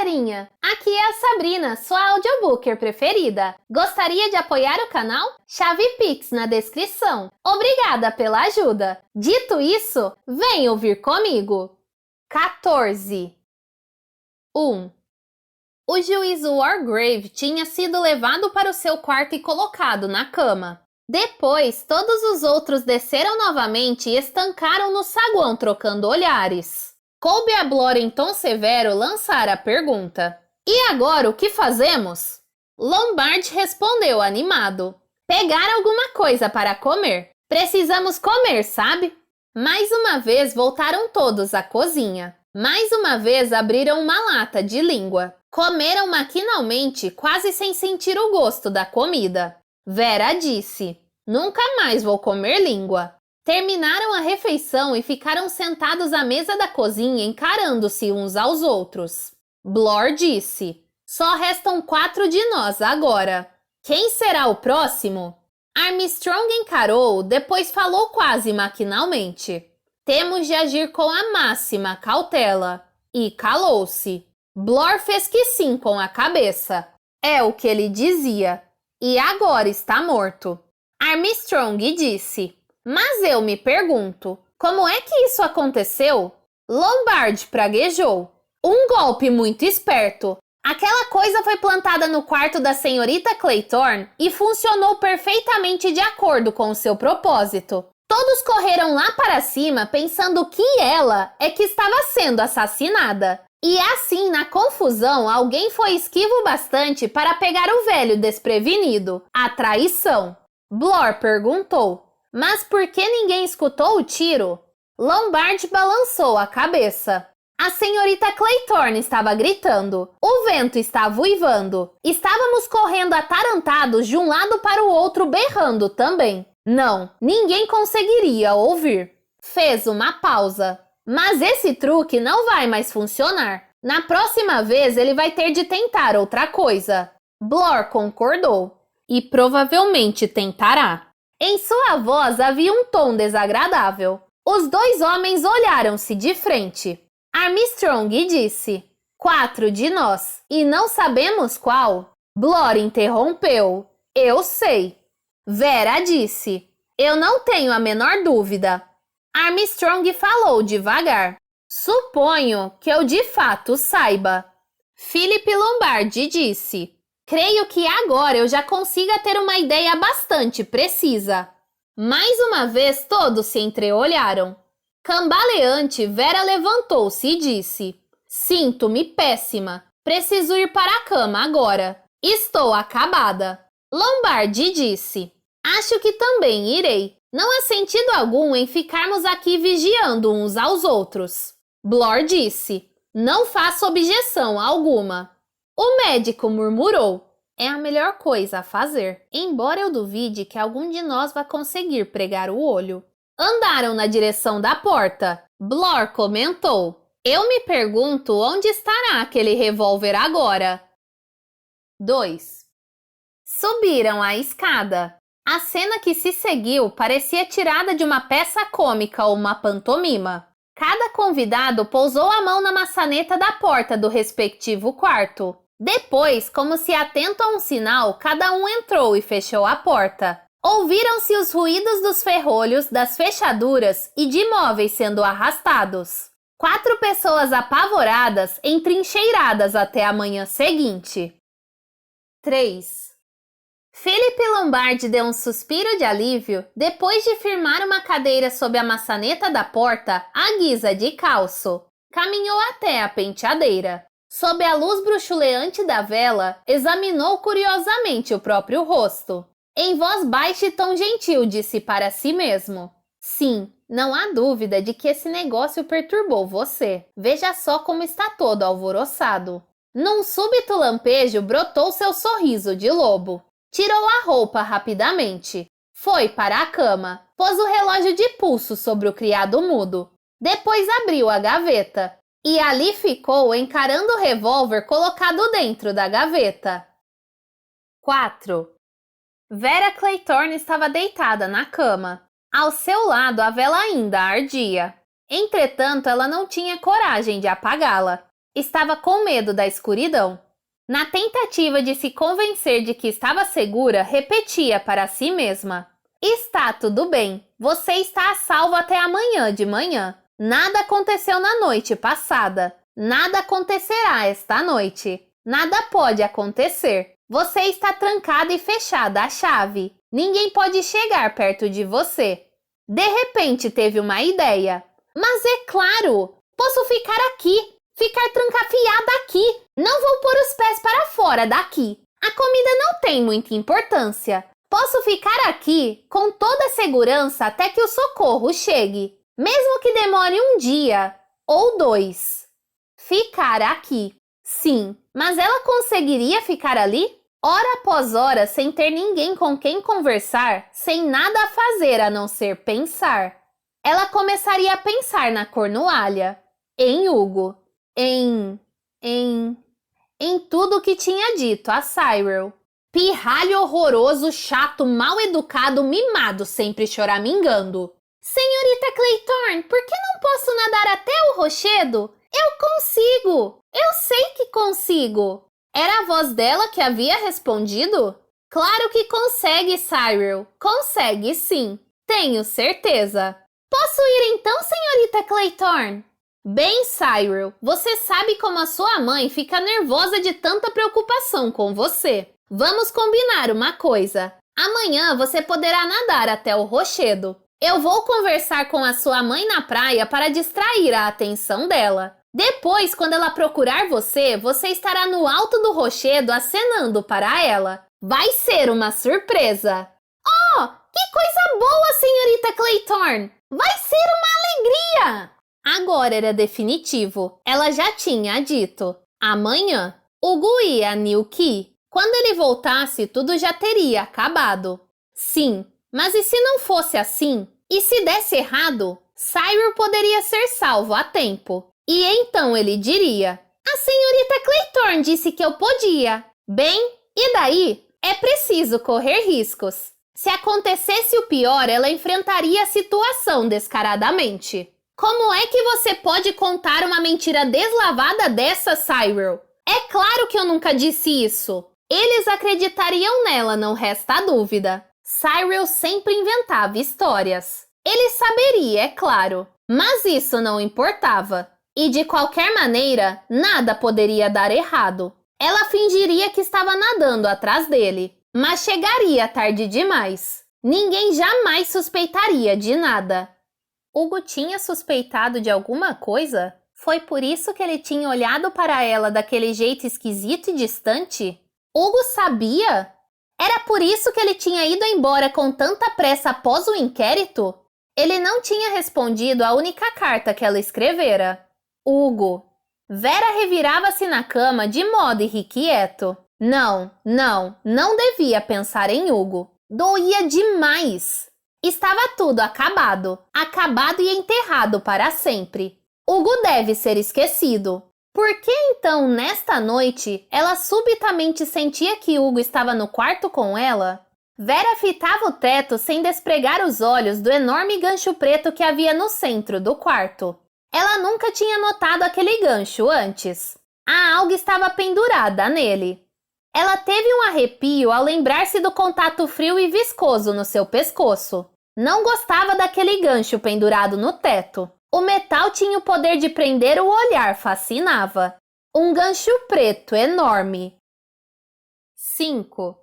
galerinha! Aqui é a Sabrina, sua audiobooker preferida. Gostaria de apoiar o canal? Chave Pix na descrição. Obrigada pela ajuda. Dito isso, vem ouvir comigo. 14. 1. O juiz Wargrave tinha sido levado para o seu quarto e colocado na cama. Depois, todos os outros desceram novamente e estancaram no saguão trocando olhares. Coube a Blor em tom severo lançar a pergunta. E agora o que fazemos? Lombard respondeu animado. Pegar alguma coisa para comer. Precisamos comer, sabe? Mais uma vez voltaram todos à cozinha. Mais uma vez abriram uma lata de língua. Comeram maquinalmente, quase sem sentir o gosto da comida. Vera disse, nunca mais vou comer língua. Terminaram a refeição e ficaram sentados à mesa da cozinha encarando-se uns aos outros. Blor disse, só restam 4 de nós agora. Quem será o próximo? Armstrong encarou, depois falou quase maquinalmente. Temos de agir com a máxima cautela. E calou-se. Blor fez que sim com a cabeça. É o que ele dizia. E agora está morto. Armstrong disse, mas eu me pergunto, como é que isso aconteceu? Lombard praguejou. Um golpe muito esperto. Aquela coisa foi plantada no quarto da senhorita Claythorne e funcionou perfeitamente de acordo com o seu propósito. Todos correram lá para cima pensando que ela é que estava sendo assassinada. E assim, na confusão, alguém foi esquivo bastante para pegar o velho desprevenido. A traição. Blor perguntou, mas por que ninguém escutou o tiro? Lombard balançou a cabeça. A senhorita Claythorne estava gritando. O vento estava uivando. Estávamos correndo atarantados de um lado para o outro berrando também. Não, ninguém conseguiria ouvir. Fez uma pausa. Mas esse truque não vai mais funcionar. Na próxima vez ele vai ter de tentar outra coisa. Blor concordou. E provavelmente tentará. Em sua voz havia um tom desagradável. Os 2 homens olharam-se de frente. Armstrong disse, 4 de nós, e não sabemos qual. Blor interrompeu. Eu sei. Vera disse, eu não tenho a menor dúvida. Armstrong falou devagar. Suponho que eu de fato saiba. Philip Lombard disse, creio que agora eu já consiga ter uma ideia bastante precisa. Mais uma vez todos se entreolharam. Cambaleante, Vera levantou-se e disse, sinto-me péssima. Preciso ir para a cama agora. Estou acabada. Lombard disse, acho que também irei. Não há sentido algum em ficarmos aqui vigiando uns aos outros. Blor disse, não faço objeção alguma. O médico murmurou, é a melhor coisa a fazer, embora eu duvide que algum de nós vá conseguir pregar o olho. Andaram na direção da porta. Blor comentou, eu me pergunto onde estará aquele revólver agora. 2. Subiram a escada. A cena que se seguiu parecia tirada de uma peça cômica ou uma pantomima. Cada convidado pousou a mão na maçaneta da porta do respectivo quarto. Depois, como se atento a um sinal, cada um entrou e fechou a porta. Ouviram-se os ruídos dos ferrolhos, das fechaduras e de móveis sendo arrastados. 4 pessoas apavoradas, entrincheiradas até a manhã seguinte. 3. Philip Lombard deu um suspiro de alívio depois de firmar uma cadeira sob a maçaneta da porta à guisa de calço. Caminhou até a penteadeira. Sob a luz bruxuleante da vela, examinou curiosamente o próprio rosto. Em voz baixa e tom gentil, disse para si mesmo. Sim, não há dúvida de que esse negócio perturbou você. Veja só como está todo alvoroçado. Num súbito lampejo brotou seu sorriso de lobo. Tirou a roupa rapidamente. Foi para a cama. Pôs o relógio de pulso sobre o criado mudo. Depois abriu a gaveta. E ali ficou encarando o revólver colocado dentro da gaveta. 4. Vera Claythorne estava deitada na cama. Ao seu lado a vela ainda ardia. Entretanto, ela não tinha coragem de apagá-la. Estava com medo da escuridão. Na tentativa de se convencer de que estava segura, repetia para si mesma: está tudo bem, você está a salvo até amanhã de manhã. Nada aconteceu na noite passada. Nada acontecerá esta noite. Nada pode acontecer. Você está trancada e fechada à chave. Ninguém pode chegar perto de você. De repente teve uma ideia. Mas é claro, posso ficar aqui, ficar trancafiada aqui. Não vou pôr os pés para fora daqui. A comida não tem muita importância. Posso ficar aqui com toda a segurança até que o socorro chegue, mesmo que demore um dia ou 2. Ficar aqui. Sim, mas ela conseguiria ficar ali? Hora após hora, sem ter ninguém com quem conversar, sem nada a fazer a não ser pensar. Ela começaria a pensar na Cornualha, em Hugo, em tudo que tinha dito a Cyril. Pirralho horroroso, chato, mal educado, mimado, sempre choramingando. Senhorita Claythorne, por que não posso nadar até o rochedo? Eu consigo! Eu sei que consigo! Era a voz dela que havia respondido? Claro que consegue, Cyril. Consegue sim. Tenho certeza. Posso ir então, senhorita Claythorne? Bem, Cyril, você sabe como a sua mãe fica nervosa de tanta preocupação com você. Vamos combinar uma coisa. Amanhã você poderá nadar até o rochedo. Eu vou conversar com a sua mãe na praia para distrair a atenção dela. Depois, quando ela procurar você, você estará no alto do rochedo acenando para ela. Vai ser uma surpresa. Oh, que coisa boa, senhorita Claythorne! Vai ser uma alegria! Agora era definitivo. Ela já tinha dito. Amanhã, Hugo ia a New Quay. Quando ele voltasse, tudo já teria acabado. Sim, mas e se não fosse assim? E se desse errado? Cyril poderia ser salvo a tempo. E então ele diria: a senhorita Claythorne disse que eu podia. Bem, e daí? É preciso correr riscos. Se acontecesse o pior, ela enfrentaria a situação descaradamente. Como é que você pode contar uma mentira deslavada dessa, Cyril? É claro que eu nunca disse isso. Eles acreditariam nela, não resta dúvida. Cyril sempre inventava histórias. Ele saberia, é claro. Mas isso não importava. E de qualquer maneira, nada poderia dar errado. Ela fingiria que estava nadando atrás dele, mas chegaria tarde demais. Ninguém jamais suspeitaria de nada. Hugo tinha suspeitado de alguma coisa? Foi por isso que ele tinha olhado para ela daquele jeito esquisito e distante? Hugo sabia? Era por isso que ele tinha ido embora com tanta pressa após o inquérito? Ele não tinha respondido a única carta que ela escrevera. Hugo. Vera revirava-se na cama de modo irrequieto. Não devia pensar em Hugo. Doía demais. Estava tudo acabado e enterrado para sempre. Hugo deve ser esquecido. Por que então, nesta noite, ela subitamente sentia que Hugo estava no quarto com ela? Vera fitava o teto sem despregar os olhos do enorme gancho preto que havia no centro do quarto. Ela nunca tinha notado aquele gancho antes. A alga estava pendurada nele. Ela teve um arrepio ao lembrar-se do contato frio e viscoso no seu pescoço. Não gostava daquele gancho pendurado no teto. O metal tinha o poder de prender o olhar, fascinava. Um gancho preto enorme. 5.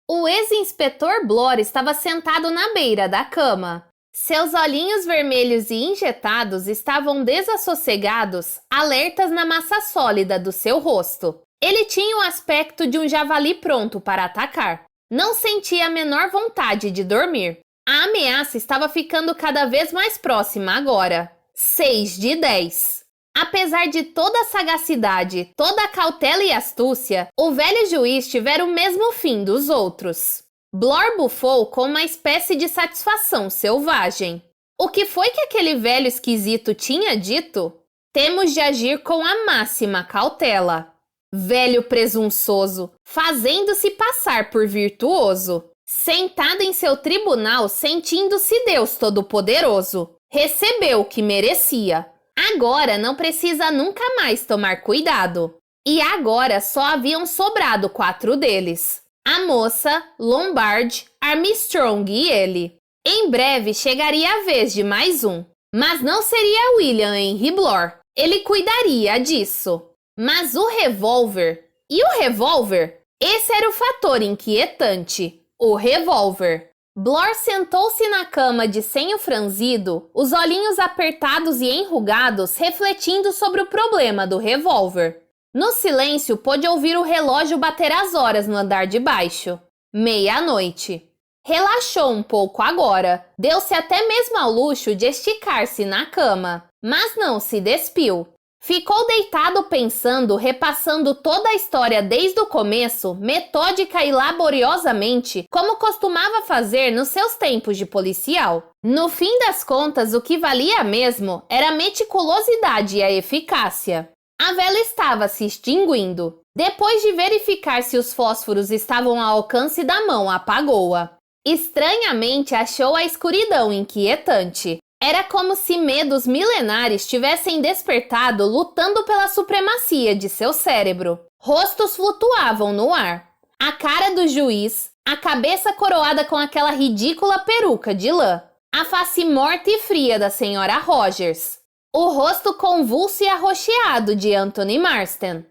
O ex-inspetor Blor estava sentado na beira da cama. Seus olhinhos vermelhos e injetados estavam desassossegados, alertas na massa sólida do seu rosto. Ele tinha o aspecto de um javali pronto para atacar. Não sentia a menor vontade de dormir. A ameaça estava ficando cada vez mais próxima agora. 6 de 10. Apesar de toda a sagacidade, toda a cautela e astúcia, o velho juiz tivera o mesmo fim dos outros. Blor bufou com uma espécie de satisfação selvagem. O que foi que aquele velho esquisito tinha dito? Temos de agir com a máxima cautela. Velho presunçoso, fazendo-se passar por virtuoso. Sentado em seu tribunal, sentindo-se Deus Todo-Poderoso. Recebeu o que merecia. Agora não precisa nunca mais tomar cuidado. E agora só haviam sobrado 4 deles. A moça, Lombard, Armstrong e ele. Em breve chegaria a vez de mais um. Mas não seria William Henry Blore. Ele cuidaria disso. Mas o revólver... E o revólver? Esse era o fator inquietante. O revólver. Blore sentou-se na cama de senho franzido, os olhinhos apertados e enrugados refletindo sobre o problema do revólver. No silêncio, pôde ouvir o relógio bater as horas no andar de baixo. 00:30. Relaxou um pouco agora. Deu-se até mesmo ao luxo de esticar-se na cama. Mas não se despiu. Ficou deitado pensando, repassando toda a história desde o começo, metódica e laboriosamente, como costumava fazer nos seus tempos de policial. No fim das contas, o que valia mesmo era a meticulosidade e a eficácia. A vela estava se extinguindo. Depois de verificar se os fósforos estavam ao alcance da mão, apagou-a. Estranhamente, achou a escuridão inquietante. Era como se medos milenares tivessem despertado lutando pela supremacia de seu cérebro. Rostos flutuavam no ar. A cara do juiz, a cabeça coroada com aquela ridícula peruca de lã, a face morta e fria da senhora Rogers, o rosto convulso e arroxeado de Anthony Marston.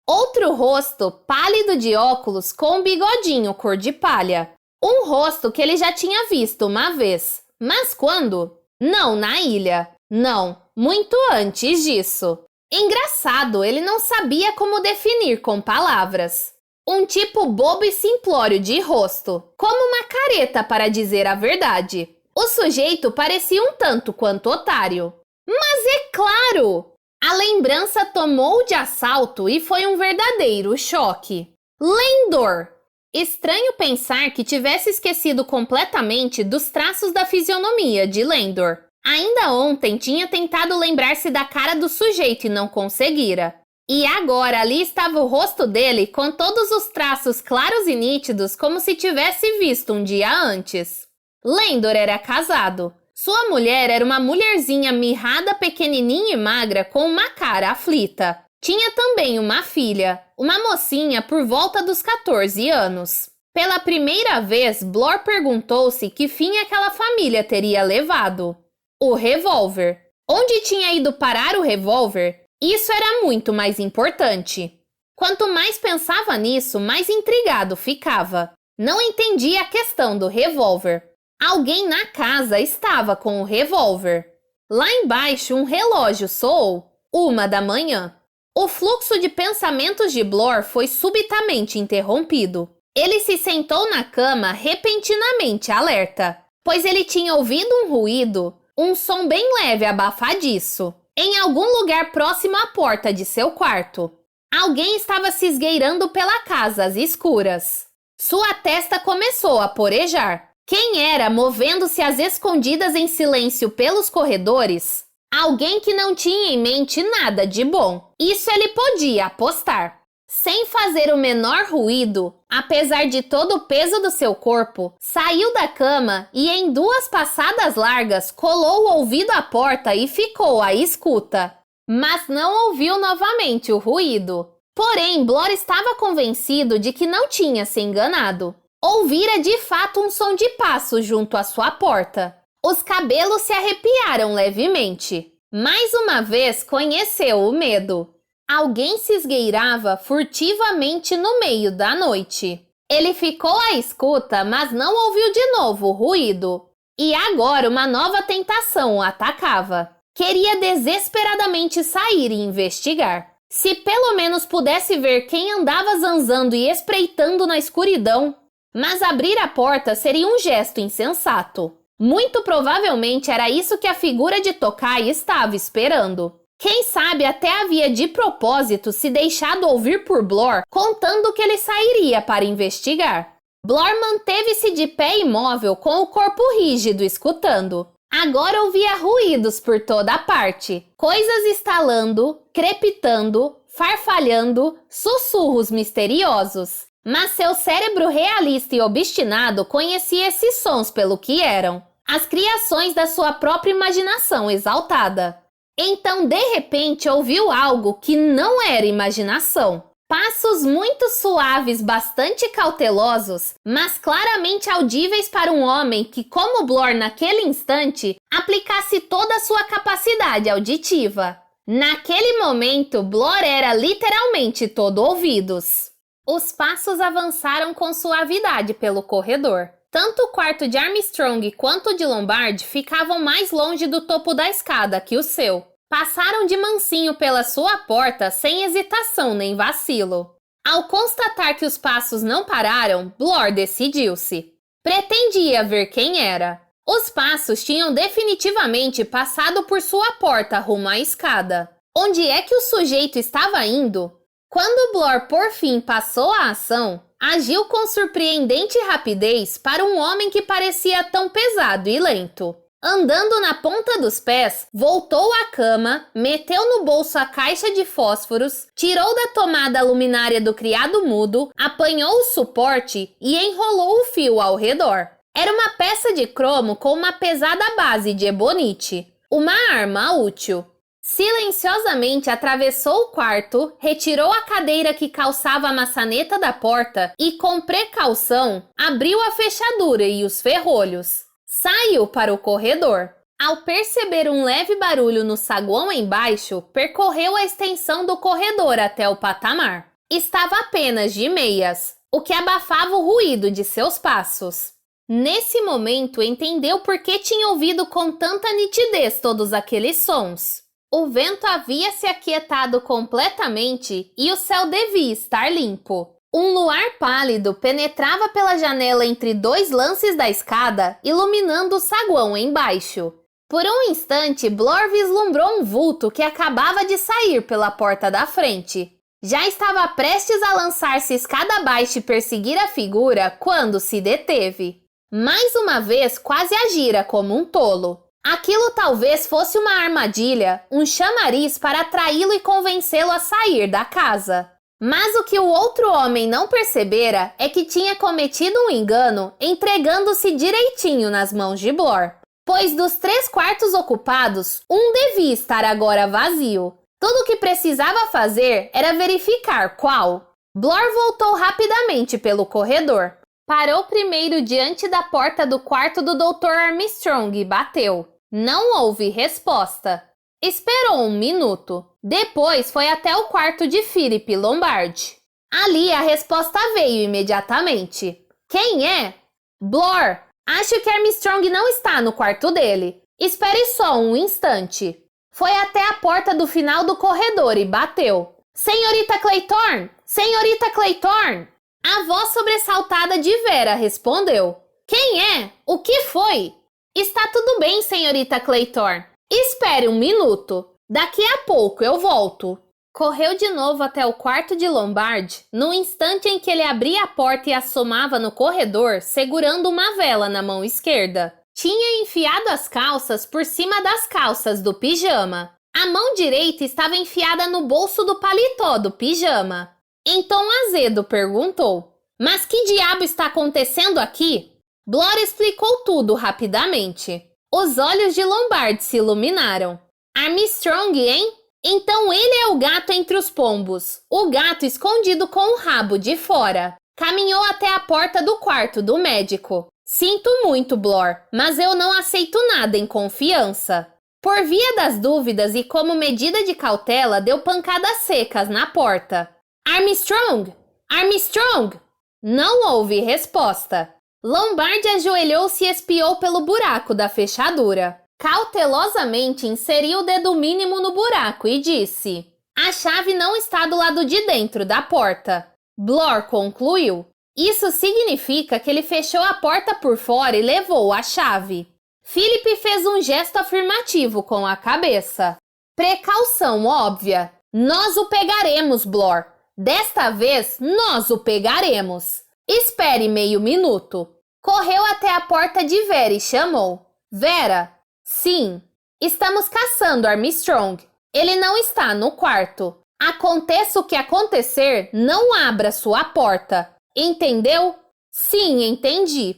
Outro rosto, pálido de óculos com um bigodinho cor de palha. Um rosto que ele já tinha visto uma vez. Mas quando? Não na ilha. Não, muito antes disso. Engraçado, ele não sabia como definir com palavras. Um tipo bobo e simplório de rosto, como uma careta para dizer a verdade. O sujeito parecia um tanto quanto otário. Mas é claro! A lembrança tomou-o de assalto e foi um verdadeiro choque. Lendor! Estranho pensar que tivesse esquecido completamente dos traços da fisionomia de Lendor. Ainda ontem tinha tentado lembrar-se da cara do sujeito e não conseguira. E agora ali estava o rosto dele com todos os traços claros e nítidos como se tivesse visto um dia antes. Lendor era casado. Sua mulher era uma mulherzinha mirrada, pequenininha e magra com uma cara aflita. Tinha também uma filha, uma mocinha por volta dos 14 anos. Pela primeira vez, Blore perguntou-se que fim aquela família teria levado. O revólver. Onde tinha ido parar o revólver? Isso era muito mais importante. Quanto mais pensava nisso, mais intrigado ficava. Não entendia a questão do revólver. Alguém na casa estava com o revólver. Lá embaixo, um relógio soou. 1 da manhã. O fluxo de pensamentos de Blore foi subitamente interrompido. Ele se sentou na cama repentinamente alerta, pois ele tinha ouvido um ruído, um som bem leve abafadiço, em algum lugar próximo à porta de seu quarto. Alguém estava se esgueirando pela casa às escuras. Sua testa começou a porejar. Quem era, movendo-se às escondidas em silêncio pelos corredores? Alguém que não tinha em mente nada de bom. Isso ele podia apostar. Sem fazer o menor ruído, apesar de todo o peso do seu corpo, saiu da cama e em 2 passadas largas colou o ouvido à porta e ficou à escuta. Mas não ouviu novamente o ruído. Porém, Blore estava convencido de que não tinha se enganado. Ouvira de fato um som de passo junto à sua porta. Os cabelos se arrepiaram levemente. Mais uma vez conheceu o medo. Alguém se esgueirava furtivamente no meio da noite. Ele ficou à escuta, mas não ouviu de novo o ruído. E agora uma nova tentação o atacava. Queria desesperadamente sair e investigar. Se pelo menos pudesse ver quem andava zanzando e espreitando na escuridão. Mas abrir a porta seria um gesto insensato. Muito provavelmente era isso que a figura de Tokai estava esperando. Quem sabe até havia de propósito se deixado ouvir por Blore, contando que ele sairia para investigar. Blore manteve-se de pé imóvel com o corpo rígido escutando. Agora ouvia ruídos por toda parte, coisas estalando, crepitando, farfalhando, sussurros misteriosos. Mas seu cérebro realista e obstinado conhecia esses sons pelo que eram. As criações da sua própria imaginação exaltada. Então, de repente, ouviu algo que não era imaginação. Passos muito suaves, bastante cautelosos, mas claramente audíveis para um homem que, como Blor naquele instante, aplicasse toda a sua capacidade auditiva. Naquele momento, Blor era literalmente todo ouvidos. Os passos avançaram com suavidade pelo corredor. Tanto o quarto de Armstrong quanto o de Lombard ficavam mais longe do topo da escada que o seu. Passaram de mansinho pela sua porta sem hesitação nem vacilo. Ao constatar que os passos não pararam, Blor decidiu-se. Pretendia ver quem era. Os passos tinham definitivamente passado por sua porta rumo à escada. Onde é que o sujeito estava indo? Quando Blor por fim passou a ação, agiu com surpreendente rapidez para um homem que parecia tão pesado e lento. Andando na ponta dos pés, voltou à cama, meteu no bolso a caixa de fósforos, tirou da tomada a luminária do criado mudo, apanhou o suporte e enrolou o fio ao redor. Era uma peça de cromo com uma pesada base de ebonite. Uma arma útil. Silenciosamente atravessou o quarto, retirou a cadeira que calçava a maçaneta da porta e, com precaução, abriu a fechadura e os ferrolhos. Saiu para o corredor. Ao perceber um leve barulho no saguão embaixo, percorreu a extensão do corredor até o patamar. Estava apenas de meias, o que abafava o ruído de seus passos. Nesse momento, entendeu por que tinha ouvido com tanta nitidez todos aqueles sons. O vento havia se aquietado completamente e o céu devia estar limpo. Um luar pálido penetrava pela janela entre dois lances da escada, iluminando o saguão embaixo. Por um instante, Blor vislumbrou um vulto que acabava de sair pela porta da frente. Já estava prestes a lançar-se escada abaixo e perseguir a figura quando se deteve. Mais uma vez, quase agira como um tolo. Aquilo talvez fosse uma armadilha, um chamariz para atraí-lo e convencê-lo a sair da casa. Mas o que o outro homem não percebera é que tinha cometido um engano entregando-se direitinho nas mãos de Blor. Pois dos 3/4 ocupados, um devia estar agora vazio. Tudo o que precisava fazer era verificar qual. Blor voltou rapidamente pelo corredor. Parou primeiro diante da porta do quarto do Dr. Armstrong e bateu. Não houve resposta. Esperou 1 minuto. Depois foi até o quarto de Philip Lombard. Ali a resposta veio imediatamente. Quem é? Blor. Acho que Armstrong não está no quarto dele. Espere só um instante. Foi até a porta do final do corredor e bateu. Senhorita Clayton! Senhorita Clayton! A voz sobressaltada de Vera respondeu. Quem é? O que foi? Está tudo bem, senhorita Clayton. Espere 1 minuto. Daqui a pouco eu volto. Correu de novo até o quarto de Lombard, no instante em que ele abria a porta e assomava no corredor, segurando uma vela na mão esquerda. Tinha enfiado as calças por cima das calças do pijama. A mão direita estava enfiada no bolso do paletó do pijama. Em tom azedo perguntou, mas que diabo está acontecendo aqui? Blor explicou tudo rapidamente. Os olhos de Lombard se iluminaram. Armstrong, hein? Então ele é o gato entre os pombos. O gato escondido com o rabo de fora. Caminhou até a porta do quarto do médico. Sinto muito, Blor, mas eu não aceito nada em confiança. Por via das dúvidas e como medida de cautela, deu pancadas secas na porta. Armstrong! Armstrong! Não houve resposta. Lombard ajoelhou-se e espiou pelo buraco da fechadura. Cautelosamente inseriu o dedo mínimo no buraco e disse: a chave não está do lado de dentro da porta. Blor concluiu. Isso significa que ele fechou a porta por fora e levou a chave. Philip fez um gesto afirmativo com a cabeça. Precaução óbvia. Nós o pegaremos, Blor. Desta vez, nós o pegaremos. Espere meio minuto. Correu até a porta de Vera e chamou. Vera? Sim. Estamos caçando Armstrong. Ele não está no quarto. Aconteça o que acontecer, não abra sua porta. Entendeu? Sim, entendi.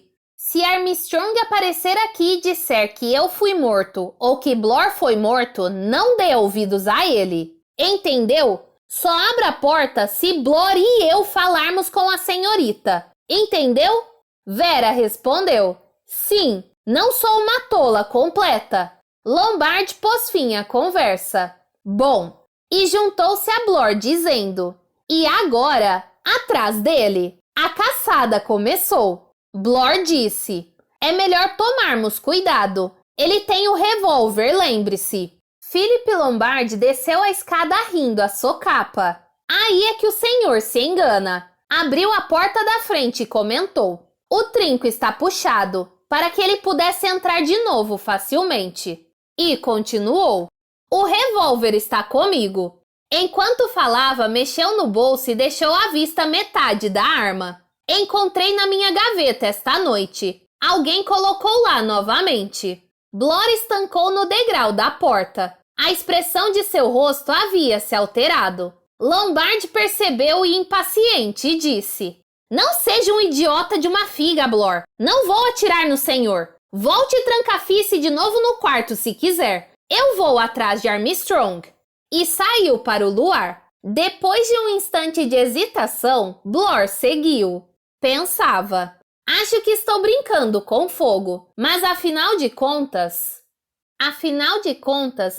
Se Armstrong aparecer aqui e disser que eu fui morto ou que Blor foi morto, não dê ouvidos a ele. Entendeu? Só abra a porta se Blor e eu falarmos com a senhorita. Entendeu? Vera respondeu. Sim, não sou uma tola completa. Lombard pôs fim à conversa. Bom, e juntou-se a Blor dizendo. E agora, atrás dele, a caçada começou. Blor disse. É melhor tomarmos cuidado. Ele tem o revólver, lembre-se. Philip Lombard desceu a escada rindo a socapa. Aí é que o senhor se engana. Abriu a porta da frente e comentou. O trinco está puxado, para que ele pudesse entrar de novo facilmente. E continuou. O revólver está comigo. Enquanto falava, mexeu no bolso e deixou à vista metade da arma. Encontrei na minha gaveta esta noite. Alguém colocou lá novamente. Blor estancou no degrau da porta. A expressão de seu rosto havia se alterado. Lombard percebeu e impaciente disse. Não seja um idiota de uma figa, Blor. Não vou atirar no senhor. Volte e trancafice de novo no quarto se quiser. Eu vou atrás de Armstrong. E saiu para o luar. Depois de um instante de hesitação, Blor seguiu. Pensava. Acho que estou brincando com fogo, mas afinal de contas,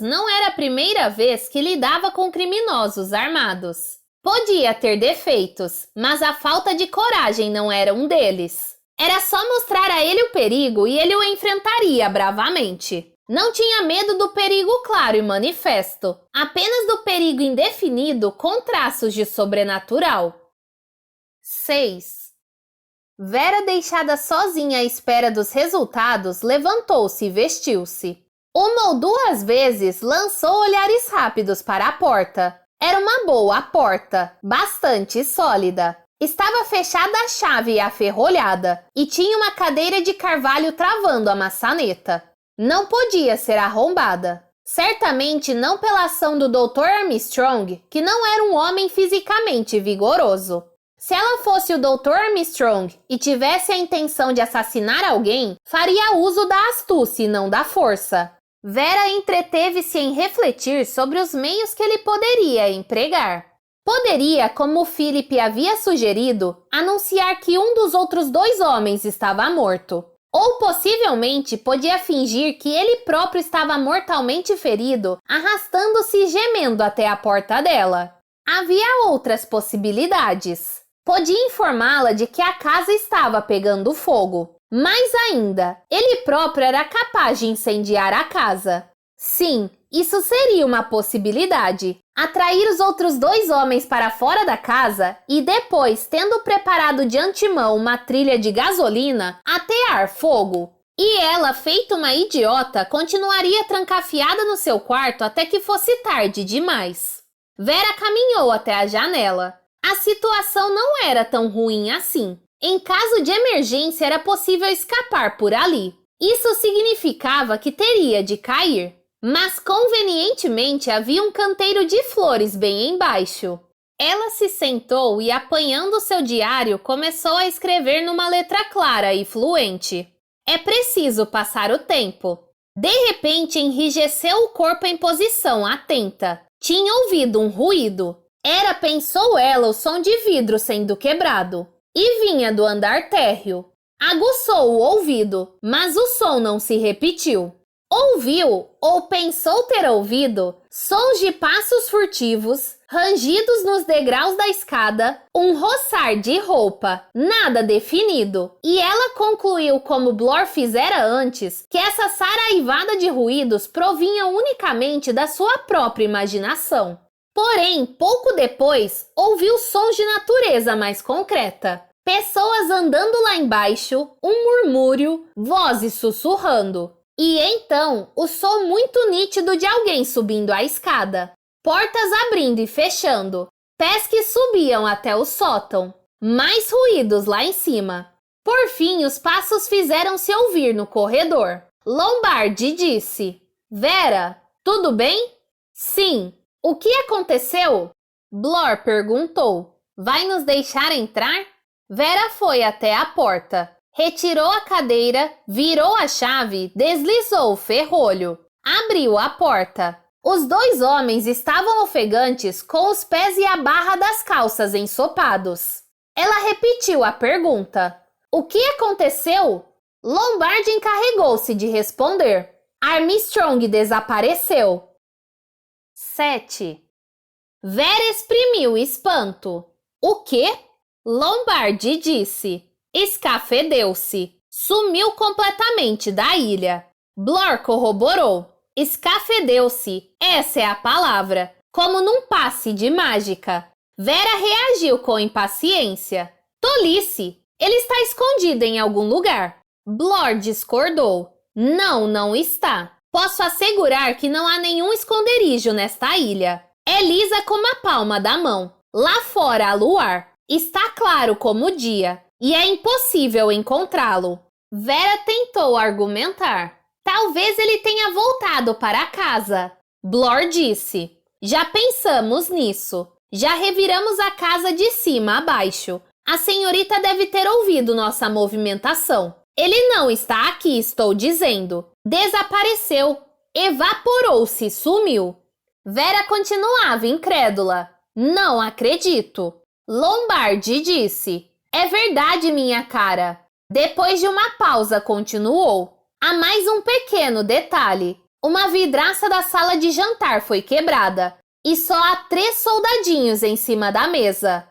não era a primeira vez que lidava com criminosos armados. Podia ter defeitos, mas a falta de coragem não era um deles. Era só mostrar a ele o perigo e ele o enfrentaria bravamente. Não tinha medo do perigo claro e manifesto, apenas do perigo indefinido com traços de sobrenatural. 6. Vera, deixada sozinha à espera dos resultados, levantou-se e vestiu-se. Uma ou duas vezes lançou olhares rápidos para a porta. Era uma boa porta, bastante sólida. Estava fechada a chave e aferrolhada, e tinha uma cadeira de carvalho travando a maçaneta. Não podia ser arrombada. Certamente não pela ação do Dr. Armstrong, que não era um homem fisicamente vigoroso. Se ela fosse o Dr. Armstrong e tivesse a intenção de assassinar alguém, faria uso da astúcia e não da força. Vera entreteve-se em refletir sobre os meios que ele poderia empregar. Poderia, como Philip havia sugerido, anunciar que um dos outros dois homens estava morto. Ou possivelmente podia fingir que ele próprio estava mortalmente ferido, arrastando-se e gemendo até a porta dela. Havia outras possibilidades. Podia informá-la de que a casa estava pegando fogo. Mais ainda, ele próprio era capaz de incendiar a casa. Sim, isso seria uma possibilidade. Atrair os outros dois homens para fora da casa e depois, tendo preparado de antemão uma trilha de gasolina, atear fogo. E ela, feita uma idiota, continuaria trancafiada no seu quarto até que fosse tarde demais. Vera caminhou até a janela. A situação não era tão ruim assim. Em caso de emergência, era possível escapar por ali. Isso significava que teria de cair. Mas, convenientemente, havia um canteiro de flores bem embaixo. Ela se sentou e, apanhando seu diário, começou a escrever numa letra clara e fluente. É preciso passar o tempo. De repente, enrijeceu o corpo em posição atenta. Tinha ouvido um ruído. Era, pensou ela, o som de vidro sendo quebrado. E vinha do andar térreo. Aguçou o ouvido, mas o som não se repetiu. Ouviu, ou pensou ter ouvido, sons de passos furtivos, rangidos nos degraus da escada, um roçar de roupa, nada definido. E ela concluiu, como Blor fizera antes, que essa saraivada de ruídos provinha unicamente da sua própria imaginação. Porém, pouco depois, ouviu sons de natureza mais concreta. Pessoas andando lá embaixo, um murmúrio, vozes sussurrando. E então, o som muito nítido de alguém subindo a escada. Portas abrindo e fechando. Pés que subiam até o sótão. Mais ruídos lá em cima. Por fim, os passos fizeram-se ouvir no corredor. Lombard disse: Vera, tudo bem? Sim. O que aconteceu? Blor perguntou. Vai nos deixar entrar? Vera foi até a porta. Retirou a cadeira, virou a chave, deslizou o ferrolho. Abriu a porta. Os dois homens estavam ofegantes com os pés e a barra das calças ensopados. Ela repetiu a pergunta. O que aconteceu? Lombard encarregou-se de responder. Armstrong desapareceu. 7. Vera exprimiu espanto. O quê? Lombard disse. Escafedeu-se. Sumiu completamente da ilha. Blor corroborou. Escafedeu-se. Essa é a palavra. Como num passe de mágica. Vera reagiu com impaciência. Tolice! Ele está escondido em algum lugar. Blor discordou. Não, não está. Posso assegurar que não há nenhum esconderijo nesta ilha. É lisa como a palma da mão. Lá fora há luar. Está claro como o dia. E é impossível encontrá-lo. Vera tentou argumentar. Talvez ele tenha voltado para casa. Blor disse. Já pensamos nisso. Já reviramos a casa de cima a baixo. A senhorita deve ter ouvido nossa movimentação. Ele não está aqui, estou dizendo. Desapareceu. Evaporou-se, sumiu. Vera continuava incrédula. Não acredito. Lombard disse. É verdade, minha cara. Depois de uma pausa, continuou. Há mais um pequeno detalhe. Uma vidraça da sala de jantar foi quebrada. E só há 3 soldadinhos em cima da mesa.